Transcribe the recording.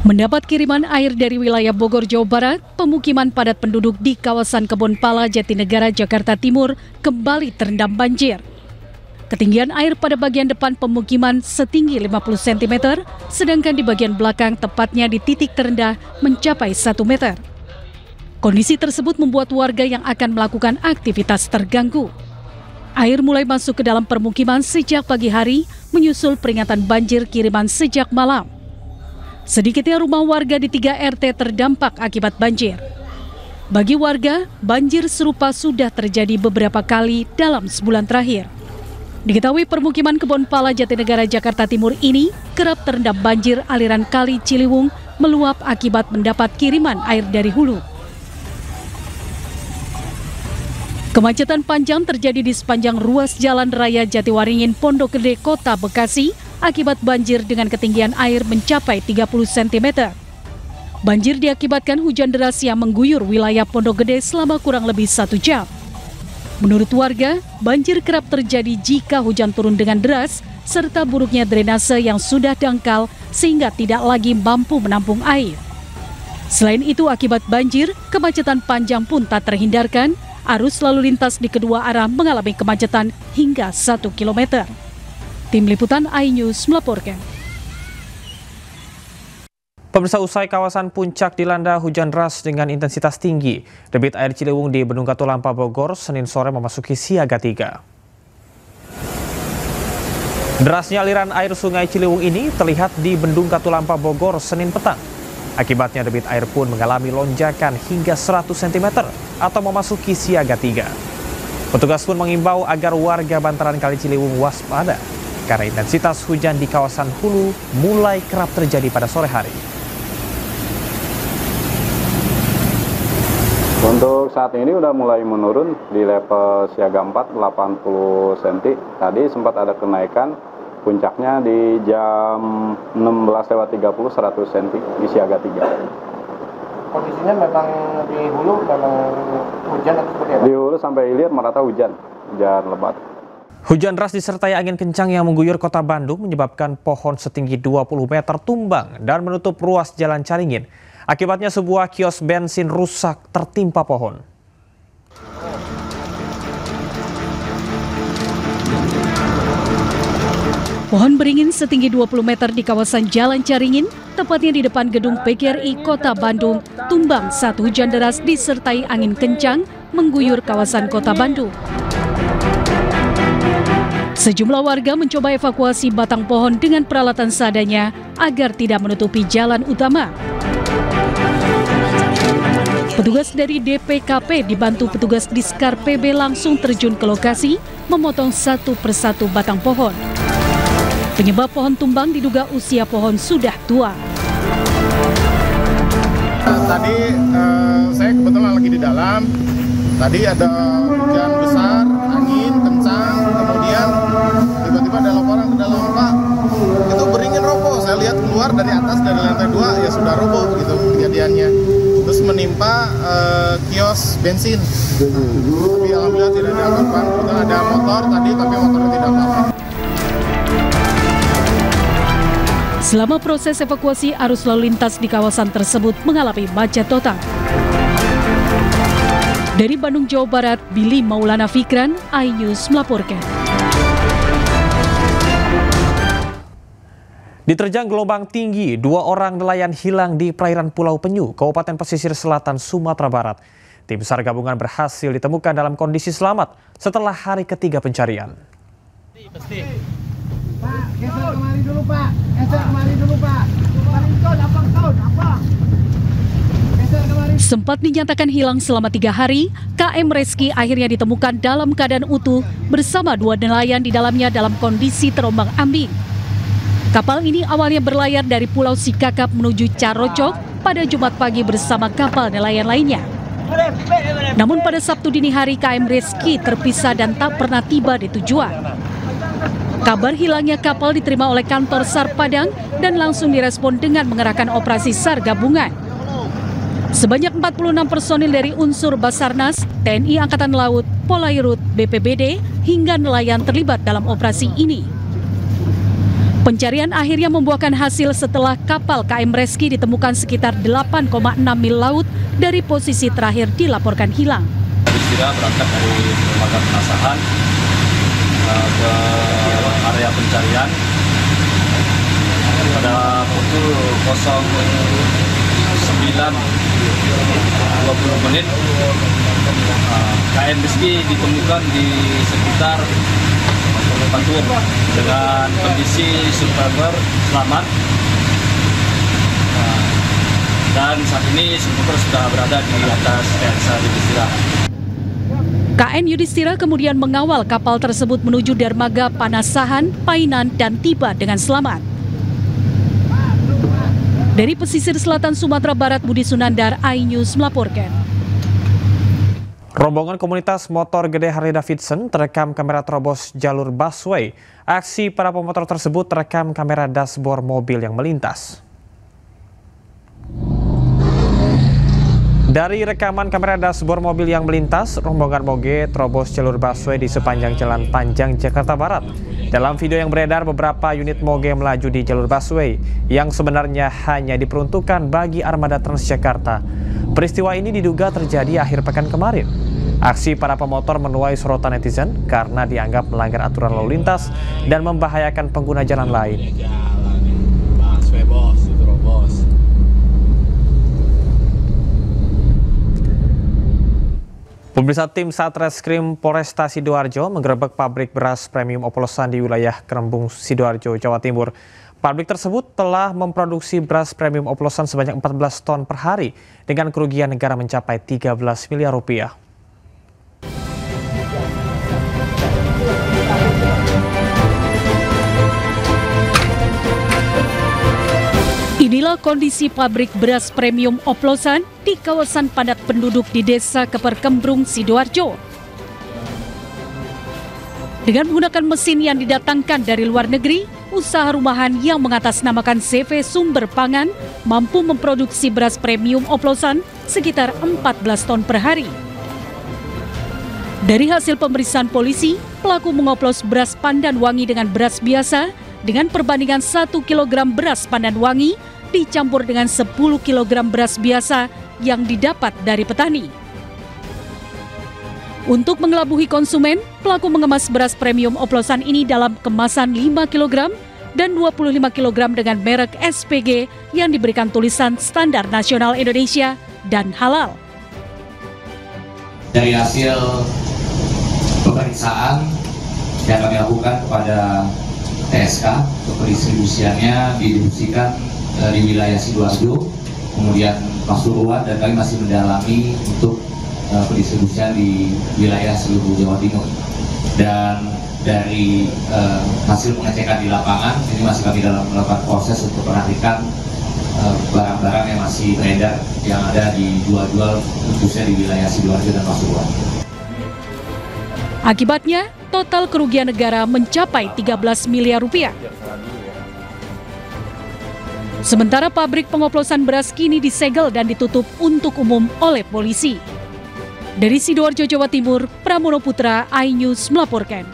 Mendapat kiriman air dari wilayah Bogor, Jawa Barat, pemukiman padat penduduk di kawasan Kebonpala, Jatinegara, Jakarta Timur kembali terendam banjir. Ketinggian air pada bagian depan pemukiman setinggi 50 cm, sedangkan di bagian belakang tepatnya di titik terendah mencapai 1 meter. Kondisi tersebut membuat warga yang akan melakukan aktivitas terganggu. Air mulai masuk ke dalam permukiman sejak pagi hari, menyusul peringatan banjir kiriman sejak malam. Sedikitnya rumah warga di 3 RT terdampak akibat banjir. Bagi warga, banjir serupa sudah terjadi beberapa kali dalam sebulan terakhir. Diketahui permukiman Kebonpala, Jatinegara, Jakarta Timur ini kerap terendam banjir aliran Kali Ciliwung meluap akibat mendapat kiriman air dari hulu. Kemacetan panjang terjadi di sepanjang ruas Jalan Raya Jatiwaringin, Pondok Gede, Kota Bekasi, akibat banjir dengan ketinggian air mencapai 30 cm. Banjir diakibatkan hujan deras yang mengguyur wilayah Pondok Gede selama kurang lebih 1 jam. Menurut warga, banjir kerap terjadi jika hujan turun dengan deras, serta buruknya drainase yang sudah dangkal sehingga tidak lagi mampu menampung air. Selain itu, akibat banjir, kemacetan panjang pun tak terhindarkan. Arus lalu lintas di kedua arah mengalami kemacetan hingga 1 km. Tim Liputan iNews melaporkan. Pemirsa, usai kawasan Puncak dilanda hujan deras dengan intensitas tinggi, debit air Ciliwung di Bendung Katulampa, Bogor, Senin sore memasuki siaga 3. Derasnya aliran air Sungai Ciliwung ini terlihat di Bendung Katulampa, Bogor, Senin petang. Akibatnya debit air pun mengalami lonjakan hingga 100 cm atau memasuki siaga 3. Petugas pun mengimbau agar warga bantaran Kali Ciliwung waspada karena intensitas hujan di kawasan hulu mulai kerap terjadi pada sore hari. Untuk saat ini udah mulai menurun di level siaga 4, 80 cm. Tadi sempat ada kenaikan, puncaknya di jam 16.30 100 cm di siaga 3. Kondisinya memang di hulu memang hujan atau seperti apa? Di hulu sampai hilir merata hujan lebat. Hujan deras disertai angin kencang yang mengguyur kota Bandung menyebabkan pohon setinggi 20 meter tumbang dan menutup ruas Jalan Caringin. Akibatnya sebuah kios bensin rusak tertimpa pohon. Pohon beringin setinggi 20 meter di kawasan Jalan Caringin, tepatnya di depan gedung PGRI Kota Bandung, tumbang saat hujan deras disertai angin kencang mengguyur kawasan Kota Bandung. Sejumlah warga mencoba evakuasi batang pohon dengan peralatan seadanya agar tidak menutupi jalan utama. Petugas dari DPKP dibantu petugas Diskar PB langsung terjun ke lokasi, memotong satu persatu batang pohon. Penyebab pohon tumbang diduga usia pohon sudah tua. Tadi saya kebetulan lagi di dalam. Tadi ada hujan besar, angin kencang, kemudian tiba-tiba ada laporan ke dalam, Pak, itu beringin roboh. Saya lihat keluar dari atas, dari lantai 2, ya sudah roboh gitu kejadiannya. Terus menimpa kios bensin. Tapi alhamdulillah tidak ada korban. Kebetulan ada motor tadi, tapi motornya tidak apa-apa. Selama proses evakuasi, arus lalu lintas di kawasan tersebut mengalami macet total. Dari Bandung, Jawa Barat, Billy Maulana Fikran, iNews melaporkan. Diterjang gelombang tinggi, 2 orang nelayan hilang di perairan Pulau Penyu, Kabupaten Pesisir Selatan, Sumatera Barat. Tim SAR gabungan berhasil ditemukan dalam kondisi selamat setelah hari ketiga pencarian. Pak, geser kemari dulu, Pak. Geser kemari dulu, Pak. Apa? Geser kemari. Sempat dinyatakan hilang selama 3 hari, KM Reski akhirnya ditemukan dalam keadaan utuh bersama 2 nelayan di dalamnya dalam kondisi terombang-ambing. Kapal ini awalnya berlayar dari Pulau Sikakap menuju Carocok pada Jumat pagi bersama kapal nelayan lainnya. Namun pada Sabtu dini hari KM Reski terpisah dan tak pernah tiba di tujuan. Kabar hilangnya kapal diterima oleh kantor SAR Padang dan langsung direspon dengan mengerahkan operasi SAR gabungan. Sebanyak 46 personil dari unsur Basarnas, TNI Angkatan Laut, Polairut, BPBD, hingga nelayan terlibat dalam operasi ini. Pencarian akhirnya membuahkan hasil setelah kapal KM Reski ditemukan sekitar 8,6 mil laut dari posisi terakhir dilaporkan hilang. Yudhistira berangkat dari dermaga Penasahan ke area pencarian pada pukul 09.20 KM Reski ditemukan di sekitar Batur dengan kondisi survivor selamat, dan saat ini survivor sudah berada di atas KSA Yudhistira. KN Yudhistira kemudian mengawal kapal tersebut menuju dermaga Panasahan, Painan, dan tiba dengan selamat. Dari pesisir selatan Sumatera Barat, Budi Sunandar, iNews melaporkan. Rombongan komunitas motor gede Harley Davidson terekam kamera terobos jalur busway. Aksi para pemotor tersebut terekam kamera dashboard mobil yang melintas. Dari rekaman kamera dashboard mobil yang melintas, rombongan moge terobos jalur busway di sepanjang Jalan Panjang, Jakarta Barat. Dalam video yang beredar, beberapa unit moge melaju di jalur busway yang sebenarnya hanya diperuntukkan bagi armada Transjakarta. Peristiwa ini diduga terjadi akhir pekan kemarin. Aksi para pemotor menuai sorotan netizen karena dianggap melanggar aturan lalu lintas dan membahayakan pengguna jalan lain. Pemirsa, tim Satreskrim Polresta Sidoarjo menggerebek pabrik beras premium oplosan di wilayah Kerembung, Sidoarjo, Jawa Timur. Pabrik tersebut telah memproduksi beras premium oplosan sebanyak 14 ton per hari dengan kerugian negara mencapai 13 miliar rupiah. Inilah kondisi pabrik beras premium oplosan di kawasan padat penduduk di Desa Keperkembrung, Sidoarjo. Dengan menggunakan mesin yang didatangkan dari luar negeri, usaha rumahan yang mengatasnamakan CV Sumber Pangan mampu memproduksi beras premium oplosan sekitar 14 ton per hari. Dari hasil pemeriksaan polisi, pelaku mengoplos beras pandan wangi dengan beras biasa dengan perbandingan 1 kg beras pandan wangi dicampur dengan 10 kg beras biasa yang didapat dari petani. Untuk mengelabuhi konsumen, pelaku mengemas beras premium oplosan ini dalam kemasan 5 kg dan 25 kg dengan merek SPG yang diberikan tulisan Standar Nasional Indonesia dan halal. Dari hasil pemeriksaan yang kami lakukan kepada TSK untuk pendistribusiannya didistribusikan di wilayah Sidoarjo, kemudian Pasuruan, dan kami masih mendalami untuk pendistribusian di wilayah seluruh Jawa Timur. Dan dari hasil pengecekan di lapangan, ini masih kami dalam melakukan proses untuk menarikkan barang-barang yang masih beredar yang ada di jual-jual khususnya di wilayah Sidoarjo dan Pasuruan. Akibatnya, total kerugian negara mencapai 13 miliar rupiah. Sementara pabrik pengoplosan beras kini disegel dan ditutup untuk umum oleh polisi. Dari Sidoarjo, Jawa Timur, Pramono Putra, iNews melaporkan.